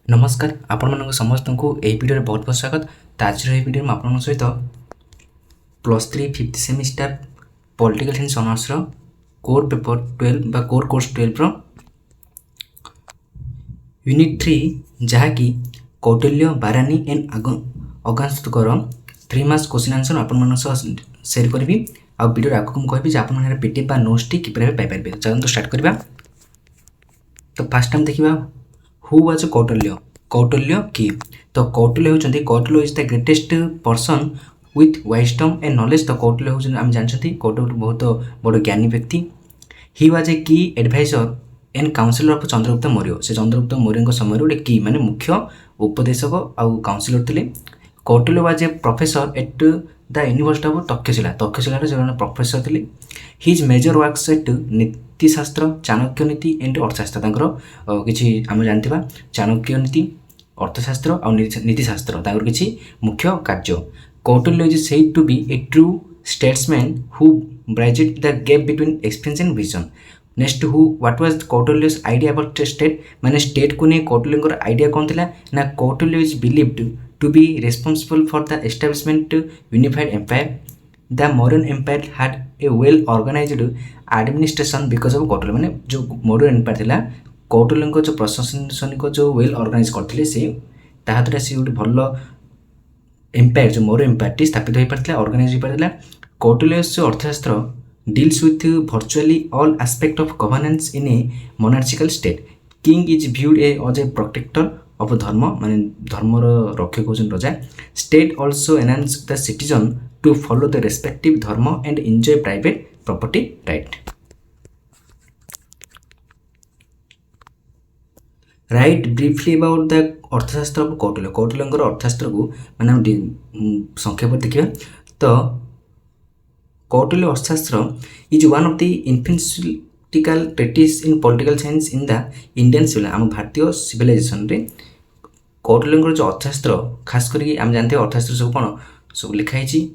नमस्कार आपण समस्त को यही वीडियो बहुत बहुत स्वागत। तो आज वीडियो में आप सहित +3 5th semester political science honours core paper 12 बा कोर कोर्स 12 रो यूनिट 3 जहाँकि कौटिल्य बारानी एंड अगांशुतर 3 मास क्वेश्चन आंसर आपण सेयर करी आ वीडियो आगे मुझे कहबी आप पीडीएफ बा नोट्स टी किपर पाइपर। चलते स्टार्ट करवा। तो फास्ट टाइम देखा हु वाज कौटिल्य। कौटिल्य किए? तो कौटिल्य होती Kautilya is the greatest person with wisdom and knowledge. तो कौटिल्य होती आम जानते कौटिल्य बहुत बड़ ज्ञानी व्यक्ति। ही was a key adviser and counsellor of Chandragupta Maurya. से चंद्रगुप्त मौर्य समय गोटे की माने मुख्य उपदेशक आउ काउंसिलर थे। Kautilya was a professor at the university of Takshashila. Takshashila से प्रोफेसर थे। His major works at Nitishastra Chanakya Niti and अर्थशास्त्र। किसी आम जानते चाणक्य नीति अर्थशास्त्र और नीतिशास्त्र किसी मुख्य कार्य। Kautilya is said to be a true statesman who bridged the gap between experience and vision. Next who what was Kautilya's idea about state. माने स्टेट को नहीं कौटिल्य आइडिया कौन थिला ना Kautilya is believed to be responsible for the establishment unified empire. The Mauryan empire had a well organised administration because of Kautilya. माने जो Maurya empire थिला कौटिल्य जो प्रशासनिक जो वेल ऑर्गेनाइज करते से द्वारा सी गोटे भल एम्पायर जो मौर्य एम्पायर टी स्थापित हो पार्थिला ऑर्गेनाइज हो पार्थिला। Kautilya's Arthashastra deals with virtually all aspect of governance in a monarchical state. King is viewed as a protector of dharma माने धर्मर रक्षक होचन राजा। State also enhance the citizen to follow the respective dharma and enjoy private property right. Write briefly about the Arthashastra of Kautilya. Kautilya Arthashastra को माने संक्षेप देखिए। तो Kautilya Arthashastra is one of the influential treatise in political science in the Indian civil. आम भारतीय civilisation रे कौटिल्य जो अर्थशास्त्र खास करके आम जानते अर्थशास्त्र सब कौन सब लिखाई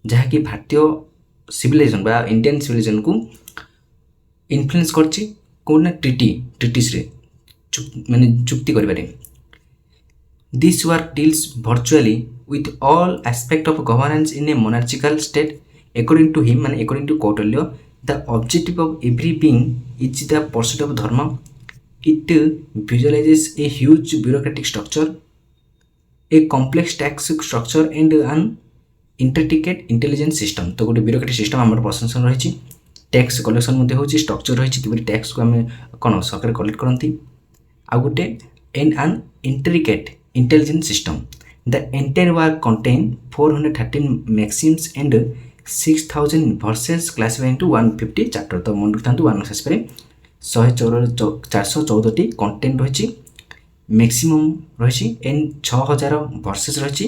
जहाँकि भारतीय सिविलाइजेशन बा इंडियन सिविलाइजेशन को इन्फ्लुएंस करछि कौन ट्रिटिस रे माने चुक्ति करिबारे। This work deals virtually with all aspect of governance in a monarchical state according to him and according to Kautilya the objective of every being is the pursuit of dharma. It visualizes a huge bureaucratic structure, a complex tax structure and an intricate intelligence system. तो गोटे bureaucratic system आम प्रशासन रही tax collection structure रही कि tax को आम कौन सरकार कलेक्ट करती आ गोटे and an intricate intelligence system. The entire work contains 413 maxims and 6000 verses classified into 150 chapter. तो मन रखता 414 कंटेंट रही मैक्सिमम रही एंड 6000 वर्सेस रही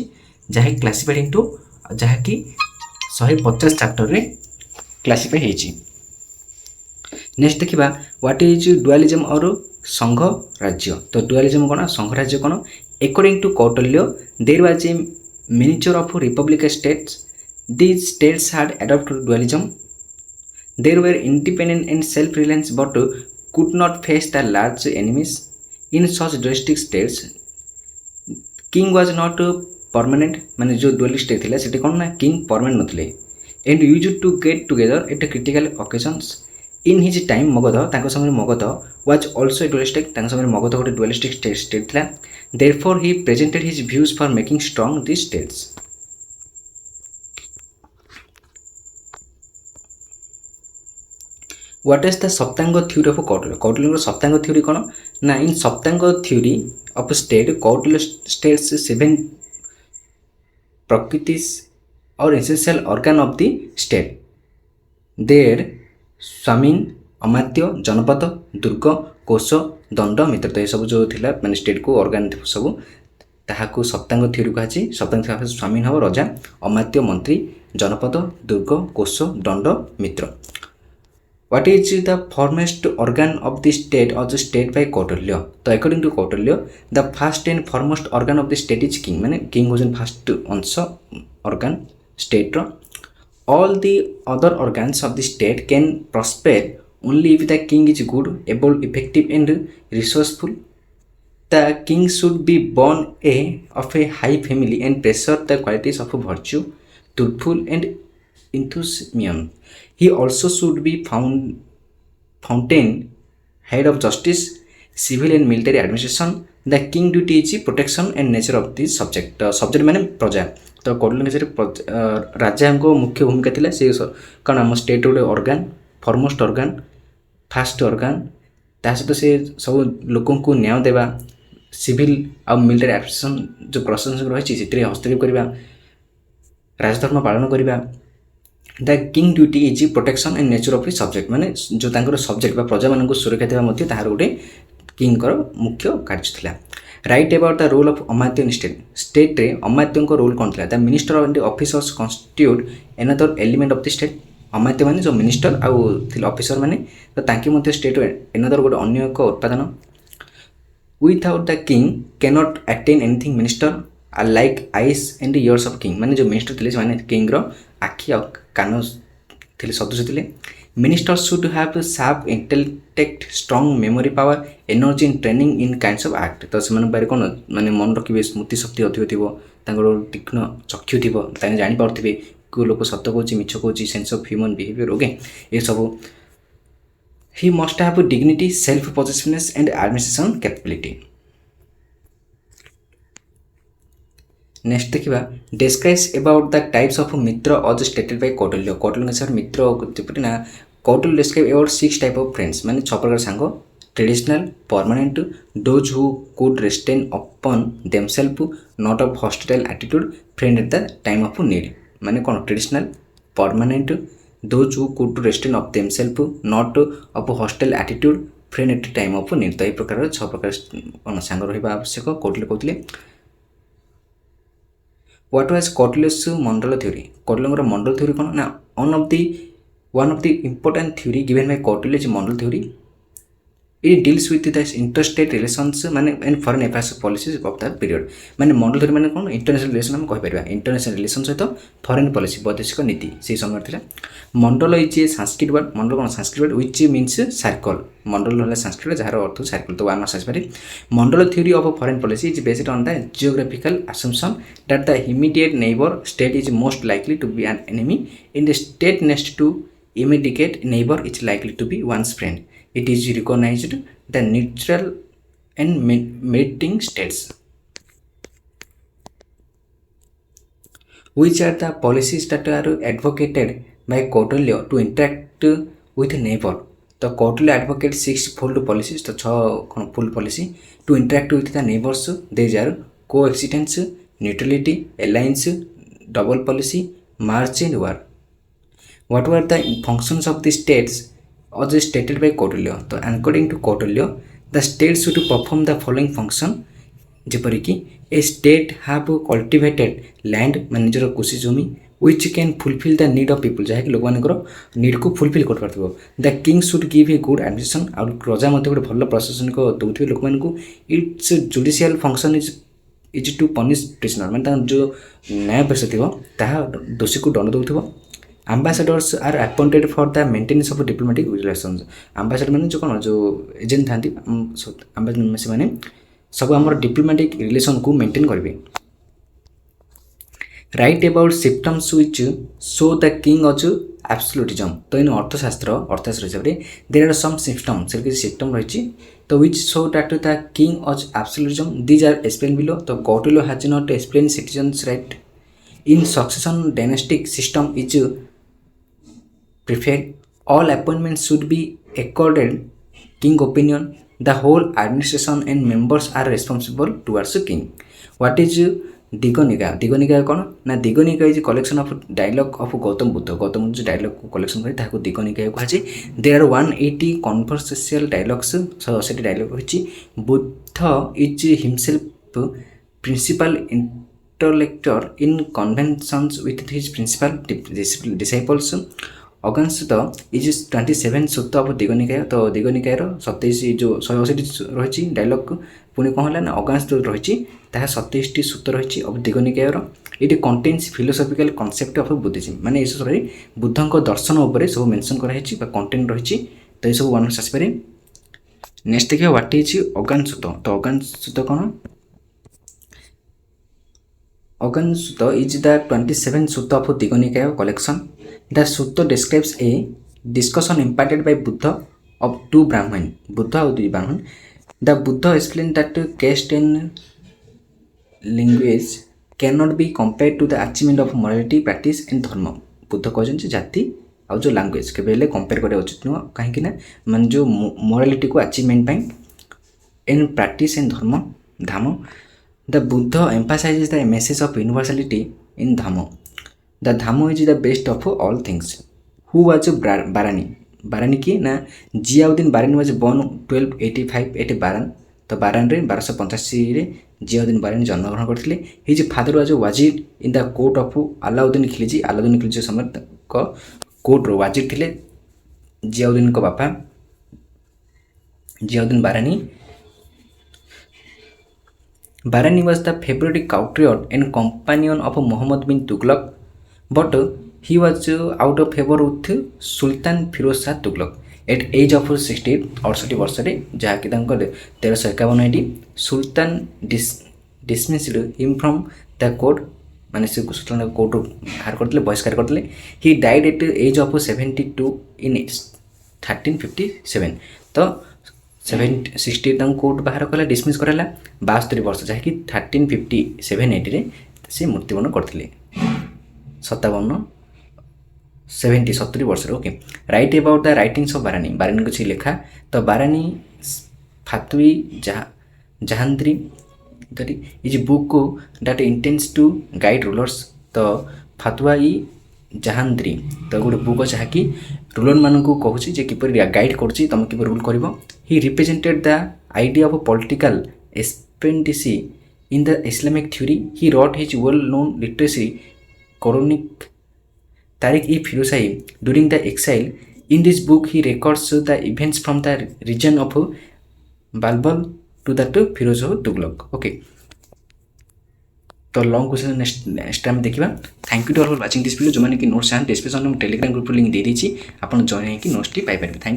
जहाँ क्लासीफाइड इंटू जहाँकि 150 चैप्टर रे क्लासीफाई होती। नेक्स्ट देखा व्हाट इज डुअलिज्म और संघ राज्य। तो डुअलिज्म कौन संघ राज्य कौन। According to Kautilya, there was a miniature of republican states. These states had adopted dualism. They were independent and self-reliant but could not face the large enemies. In such dualistic states, king was not permanent. माने जो dualist state थिला सेठी कौन ना king permanent नथिले and used to get together at critical occasions. In his time Magadh तांको समय Magadh was also a dualistic तांको समय मगध गोटे dualistic state थिला। Therefore he presented his views for making strong these states. What is the सप्तांग theory of Kautilya? Kautilya सप्तांग theory कौन ना in सप्तांग theory of state Kautilya states 7 प्रकृतिस or essential organ of the state. There स्वामीन अमात्य जनपद दुर्ग कोश दंड मित्र। तो ये सब जो थिला माने state को ऑर्गन सब ताहाकू सप्तांग थ्योरी कहाची। सप्तांग थ्योरी स्वामीन हम राजा अमात्य मंत्री जनपद durga kosha danda mitra. What is the foremost organ of the state or the state by Kautilya. तो according to Kautilya the first and foremost organ of the state is king. माने किंग होजन फर्स्ट अंश ऑर्गन स्टेट रो। All the other organs of the state can prosper only if the king is good, able, effective and resourceful. The king should be born of a high family and pressure the qualities of virtue, truthful and enthusiasm. He also should be fountain head of justice, civil and military administration. The king duty is protection and nature of the subject. Subject माने प्रजा. तो कौटिल्य राजा को मुख्य भूमिका थिला से कारण आम स्टेट गोटे organ foremost organ fast organ ता सहित से सब लोकों को न्याय देवा सिविल आ मिलिटरी एडमिनिस्ट्रेशन जो प्रशासन रही है हस्तक्षेप करवा राजधर्म पालन करवा. The king duty is protection and nature of subject माने जो तांकर सब्जेक्ट प्रजा मान सुरक्षा देवा तार गोटे किंगर मुख्य कार्य था. Write about the role of amatya in state रे अमात्य रोल कौन था. The minister and officers constitute another element of the state. Amatya माने जो मिनिस्टर आउ ऑफिसर माने तो तांके मध्य स्टेट एनादर गोटे अन्य एक उत्पादन. Without the king cannot attain anything. Minister are like eyes and ears of king माने जो मिनिस्टर थे माने किंग रो आखि और कान थे सदृश थे. Minister should have sharp intellect strong memory power energy in training in kinds of act. तो से पारे कौन माने मन रखिए स्मृति शक्ति अधिक थो तीक्ष्ण चक्षु थी जापारे कौ लोक सत कौच मिछ कौच sense of human behaviour. Okay ये सब. He must have dignity self positiveness and administration capability. Next देखा describes about the types of mitra as stated by Kautilya. Kautilya सर मित्र जपरी ना Kautilya describe about 6 type of friends माने 6 प्रकार सांग. Traditional permanent those who could restrain upon themselves not of hostile attitude friend at the time of need. माने कौन traditional permanent those who could restrain of themselves not of hostile attitude friend at the time of need. तो ये प्रकार 6 प्रकार कौन सांग रहा आवश्यक कौटिल्य कहते. What was Kautilya's Mandala theory? Kautilya's Mandala theory कौन ना one of the important theory given by Kautilya is Mandala theory. It deals with the interstate relations माने and foreign affairs policies of that period. माने Mandala theory माने कौन international relation हम कह परिबा. international relations सहित foreign policy वैदेशिक नीति से समय थिला. Mandala is a Sanskrit word. Mandala कौन Sanskrit word which means circle. Mandala होला Sanskrit जार अर्थ circle. तो आम समझ पारे Mandala theory of foreign policy is based on the geographical assumption that the immediate neighbor state is most likely to be an enemy in the state next to immediate neighbor is likely to be one's friend. It is recognized the neutral and mediating states. Which are the policies that are advocated by Kautilya to interact with neighbor? तो Kautilya advocates 6-fold policies. तो 6 fold policy to interact with the neighbors. These are coexistence, neutrality, alliance, double policy, march and war. What were the functions of the states as stated by Kautilya? तो according to Kautilya, the states should perform the following function. जेपरिक a state have cultivated land मान निजर कृषि जमी which can fulfill the need of people जहाँकि लोक मान need को फुलफिल कर पार्थिव. The king should give a good administration आउ प्रजा मध्य गोटे भल प्रशासनिक दौथे लोक मान its judicial function is to punish prisoner माने जो न्याय पेशा थी दोषी को दंड दौथ. Ambassadors are appointed for the maintenance of diplomatic relations. Ambassador माने जो कौन जो एजेंट था से माने सब आम डिप्लोमेटिक रिलेशन को मेंटेन करेंगे. Right about symptoms which show the king as absolutism. तो इन अर्थशास्त्र हिसाब से देयर आर सम सिम्पटम्स से किसी सिम्पटम रही तो which show that the king as absolutism. These are explain below. तो Kautilya has not explain citizens right in succession dynastic system is preferred. All appointments should be accorded king opinion. The whole administration and members are responsible towards the king. What is Dighanikaya? Dighanikaya कौन ना Dighanikaya is collection of dialogue of Gautama Buddha. Gautama Buddha जो dialogue को collection करे ताको दिगनिका कहुचे. There are 180 conversational dialogues. 180 dialogue होची. Buddha is himself principal interlocutor in conventions with his principal disciples. अगंसुता is 27 sukta of Dighanikaya. तो दिगनिकायर 27 जो 180 रही डायलॉग पुणी कौन है ना अगंसुता रही 27 सूत्र रही ऑफ दिगनिकायर. It contains philosophical concept of Buddhism माने ये सब बुद्धଙ୍କ दर्शन उपर सब मेंशन कराई कंटेंट रही. तो ये सब वन आसपे. नेक्स्ट देखिए व्हाट इज अगानसुत। तो अगानसुत कौन? Aggannsutta is the 27th sutta of Digha collection. The sutta describes a discussion imparted by Buddha of two Brahmin. Buddha और two Brahmin. The Buddha explained that caste and language cannot be compared to the achievement of morality, practice and dharma. Buddha कहते जाति ଆଉ जो language କେବେ ହେଲେ compare କରିବା ଉଚିତ ନୁହଁ, କାହିଁକି ନା ମାନେ ଯେଉଁ ମୋରାଲିଟିକୁ ଆଚିଭମେଣ୍ଟ ପାଇଁ ଏଣ୍ଡ ପ୍ରାକ୍ଟିସ୍ ଏଣ୍ଡ ଧର୍ମ ଧାମ। The Buddha emphasizes the message of universality in Dhamma. The Dhamma is the best of all things. Who was Barani? Barani की ना जियाउद्दीन बारानी was born 1285 एट बारान। तो बारान रे 1285 रे जियाउद्दीन बारानी जन्मग्रहण करथिले। His father was wazir in the court of Alauddin Khilji. Alauddin Khilji समय को कोर्ट रो वाजिर थिले जियाउद्दीन को बापा जियाउद्दीन बारानी। Barani was the favorite courtier and companion of Muhammad bin Tughlaq, but he was out of favor with Sultan Pol.Sci Tughlaq. At age of 60 68 ବର୍ଷରେ ଯାହାକି ତାଙ୍କ 1351 ଏଠି ସୁଲତାନ dismissed him from the court, ମାନେ ସେ ସୁଲତାନ କୋର୍ଟରୁ ବାହାର କରିଥିଲେ, ବହିଷ୍କାର କରିଥିଲେ। He died at age of 72 in 1357। ତ 60 ତାଙ୍କୁ କୋର୍ଟ ବାହାର କଲା, ଡିସମିସ୍ କରାଲା। 72 ବର୍ଷ ଯାହାକି 1357 ଏଇଟିରେ ସେ ମୃତ୍ୟୁବରଣ କରିଥିଲେ। 70 ବର୍ଷରେ। Okay, write about the writings of Barani. Barani କିଛି ଲେଖା। ତ Barani Fatawa Jahandari is book that intends to guide rulers. ତ ଫାତୱା ଇ ଜାହାନ୍ଦ୍ରି ତ ଗୋଟେ ବୁକ୍ ଯାହାକି ରୁଲର ମାନଙ୍କୁ କହୁଛି ଯେ କିପରି ଗାଇଡ୍ କରୁଛି ତମେ କିପରି ରୁଲ୍ କରିବ। He represented the idea of political expediency in the Islamic theory. He wrote his well known literacy Quranic Tariq-e-Firuzai during the exile. In this book, he records the events from the region of Balbal to that Firuz Tughlaq. Okay. तो long question next time देखा। Thank you to all for watching this video. जो मैंने कि notes चाहते description में Telegram group link दे दी, आप जॉइन होकर नोट्स पाइपर। थैंक